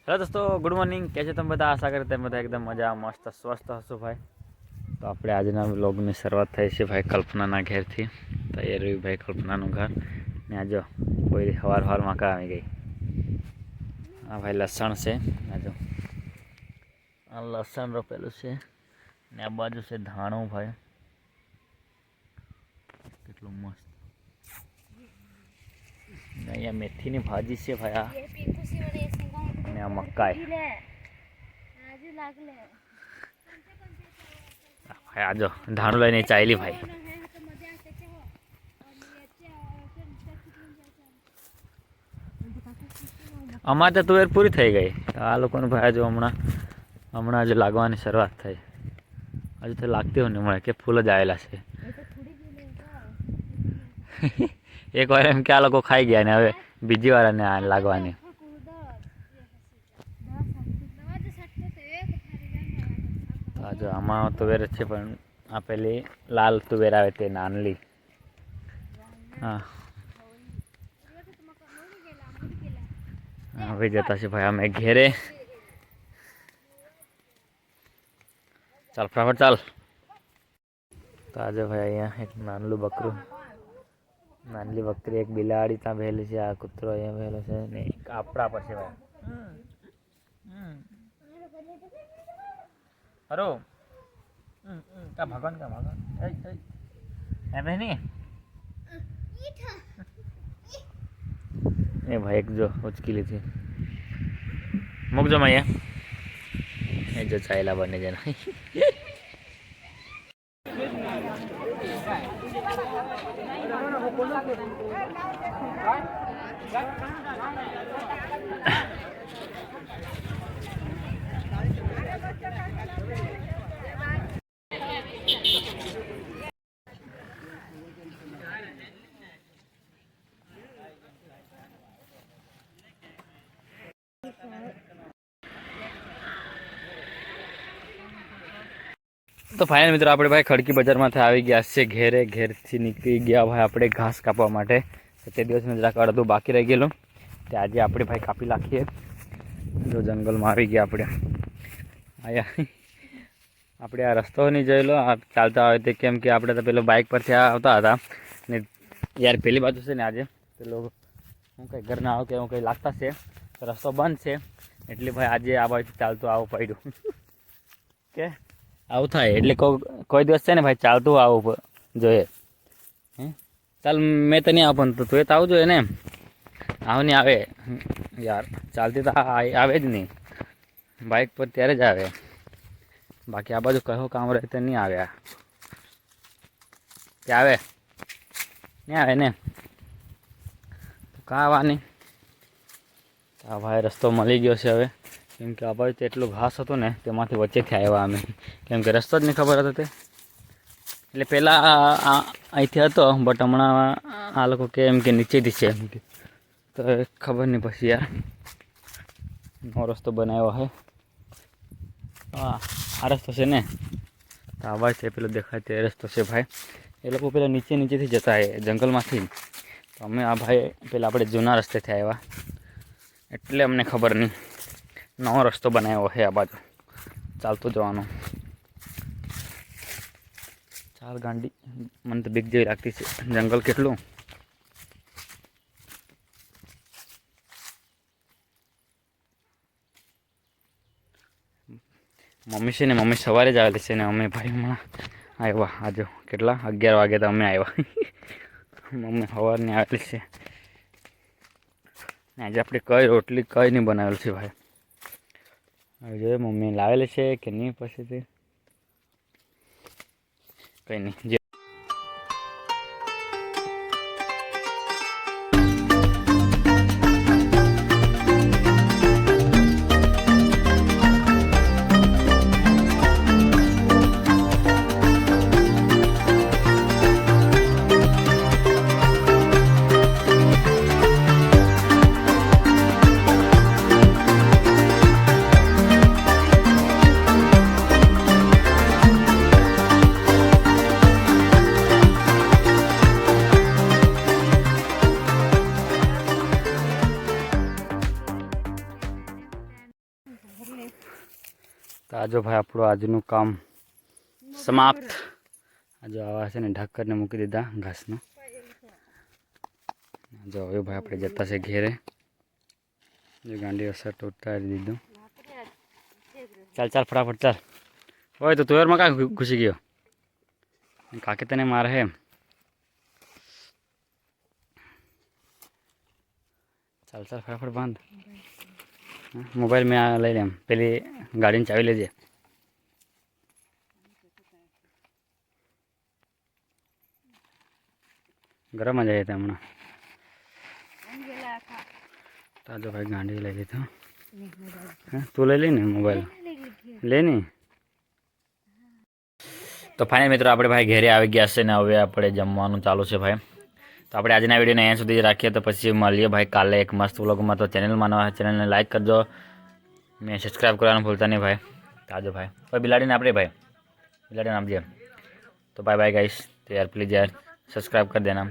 Hello दोस्तों, good morning. कैसे तुम बता? आशा करते हैं બધા એકદમ મજા મસ્ત સ્વસ્થ હશો ભાઈ। તો આપણે આજના વ્લોગની શરૂઆત થઈ છે ભાઈ કલ્પનાના ઘેરથી। તો એ રહ્યું ભાઈ કલ્પનાનું ઘર ને આ જો કોઈ હવારમાં કા આવી ગઈ। આ ભાઈ લસણ છે, આ જો આ લસણ રોપેલું છે ને આ બાજુ છે ધાણું ભાઈ, કેટલું મસ્ત। ને અહીંયા મેથીની ભાજી છે ભાઈ, આ ને આ મકાઈ ભાઈ। આ જો ધાણું લઈને ચાલી ભાઈ। અમારે તો તુવેર પૂરી થઈ ગઈ, આ લોકોને ભાઈ જો હમણાં જ લાગવાની શરૂઆત થઈ। હજુ તો લાગતી હોય ને મળે કે ફૂલ જ આવેલા છે। એક વાર એમ કે આ લોકો ખાઈ ગયા ને હવે બીજી વાર ને લાગવાની। જો આમાં તુવેર છે પણ આ પેલી લાલ તુવેર આવે તે નાનલી। હા હવે જતા છે ભાઈ અમે ઘેરે। ચાલ ફટાફટ ચાલ। તો આજે ભાઈ અહીંયા એક નાનલું બકરું, નાનલી બકરી, એક બિલાડી ત્યાં બેહેલી છે, આ કૂતરો અહીંયા બેહેલો છે ને એક આપણા પર છે ભાઈ। હરો का भगवान का भगवान नहीं ए भाई एक जो उचकी ली थी मुक जो मैं ये जो चाइला बने जना। तो फाइनल मित्रों આપણે ભાઈ ખડકી બજારમાંથી આવી ગયા છે ઘેરે। ઘેરથી નીકળી ગયા ભાઈ આપણે ઘાસ કાપવા માટે। તે દિવસનું જરાક અડધું બાકી રહી ગયેલું તે આજે આપણે ભાઈ કાપી નાખીએ। જો જંગલમાં આવી ગયા આપણે। આયા આપણે આ રસ્તો નહીં જોયેલો, આ ચાલતા આવે તે કેમ કે આપણે તો પેલો બાઇક પરથી આવતા હતા ને યાર પેલી બાજુ છે ને આજે પેલો હું કંઈ ઘર ના આવું કે હું કંઈ લાગતા છે તો રસ્તો બંધ છે એટલે ભાઈ આજે આ બાજુ ચાલતું આવવું પડ્યું કે આવું થાય એટલે કોઈ દિવસ છે ને ભાઈ ચાલતું આવવું જોઈએ। ચાલ મેં તો નહીં આવું પણ તું એ તો આવવું જોઈએ ને। આવું નહીં આવે યાર, ચાલતી તો આવે જ નહીં, બાઇક પર ત્યારે જ આવે, બાકી આ બાજુ કયો કામ રહે તો નહીં આવ્યા કે આવે નહીં આવે ને કાં આવવાની। આ ભાઈ રસ્તો મળી ગયો છે હવે, કેમ કે આ બાજુ તો એટલું ઘાસ હતું ને તેમાંથી વચ્ચેથી આવ્યા અમે, કેમ કે રસ્તો જ નહીં ખબર હતો તે એટલે પહેલાં અહીંથી હતો બટ હમણાં આ લોકો કે એમ કે નીચેથી છે એમ કે તો ખબર નહીં પછી યાર નવો રસ્તો બનાવ્યો હે। હા આ રસ્તો છે ને તો આ બાજુ પેલો દેખાય તે રસ્તો છે ભાઈ। એ લોકો પેલા નીચેથી જતા હોય જંગલમાંથી, તો અમે આ ભાઈ પેલા આપણે જૂના રસ્તેથી આવ્યા એટલે અમને ખબર નહીં, નવો રસ્તો બનાવ્યો છે આ બાજુ ચાલતું જવાનો। ચાલ ગાંડી, મને તો બીક જેવી લાગતી છે, જંગલ કેટલું। મમ્મી છે ને મમ્મી સવારે જ આવેલી છે ને અમે ભાઈ હમણાં આવ્યા। આજો કેટલા 11 વાગે તો અમે આવ્યા। મમ્મી સવારની આવેલી છે ને આજે આપણે કઈ રોટલી કઈ નહીં બનાવેલું છે ભાઈ। હવે જોઈએ મમ્મી લાવેલી છે કે નહીં, પછી કંઈ નહીં। તો આજો ભાઈ આપણું આજનું કામ સમાપ્ત. આજો આવા છે ને ઢાંકરને મૂકી દીધા ઘાસનું. જો હવે ભાઈ આપણે જતા છે ઘેરે. જો ગાંડી અસર ઉતારી દીધું. ચાલ ચાલ ફટાફટ ચાલ. હોય તો તુવેરમાં કાં ઘૂસી ગયો? કાકી તને મારે હે. ચાલ ચાલ ફટાફટ બાંધ. મોબાઈલ મેં આ લઈ લેમ. પેલી ગાડીની ચાવી લેજે. ગરમ જ જાય હમણાં. તાજો ભાઈ ગાંડી લઈ લીધો. તું લઈ લઈ ને મોબાઈલ લે ને. તો ફાઇનલ મિત્રો આપણે ભાઈ ઘેરે આવી ગયા છે ને હવે આપણે જમવાનું ચાલુ છે ભાઈ. તો આપણે આજના વિડીયોને અહીંયા સુધી રાખીએ તો પછી મળીએ ભાઈ કાલે એક મસ્ત વ્લોગમાં. તો ચેનલને લાઈક કરજો ને સબસ્ક્રાઈબ કરવાનું ભૂલતા નહીં ભાઈ. તાજો ભાઈ કોઈ બિલાડીને આપણે ભાઈ બિલાડીને આપજે. તો બાય બાય ગાઈસ. તો યાર પ્લીઝ યાર સબસ્ક્રાઈબ કરી દેના.